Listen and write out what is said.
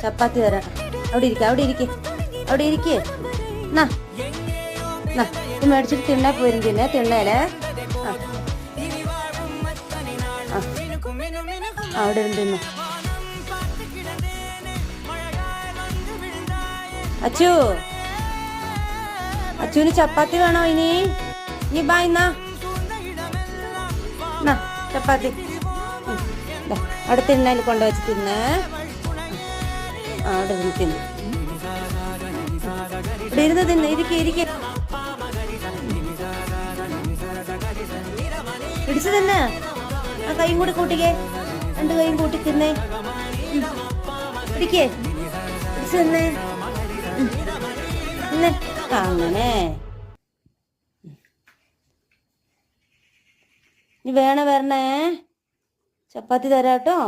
ചപ്പാത്തി തരാം. അവിടെ ഇരിക്ക, അവിടെ ഇരിക്കേ, അവിടെ ഇരിക്കേ. എന്നാ ഇത് മേടിച്ചിട്ട് തിണ്ണ പോരും. തിണ്ണേലേ അവിടെ തിന്നു. അച്ചുവിന് ചപ്പാത്തി വേണോ? ഇനി ബാ. ചപ്പാത്തി അവിടെ തിണ്ണയിൽ കൊണ്ടുവച്ച് തിന്ന്. അവിടെ തിന്നു. ഇവിടെ ഇരുന്ന് തിന്ന്. ഇരിക്കെ പിടിച്ചു തിന്ന്. ആ കൈയും കൂടി കൂട്ടിക്കേ. 2 കൈയും കൂട്ടി തിന്നേ. പിടിക്കേ, പിടിച്ചു തിന്നേ. അങ്ങനെ ഇനി വരണേ. ചപ്പാത്തി തരാട്ടോ.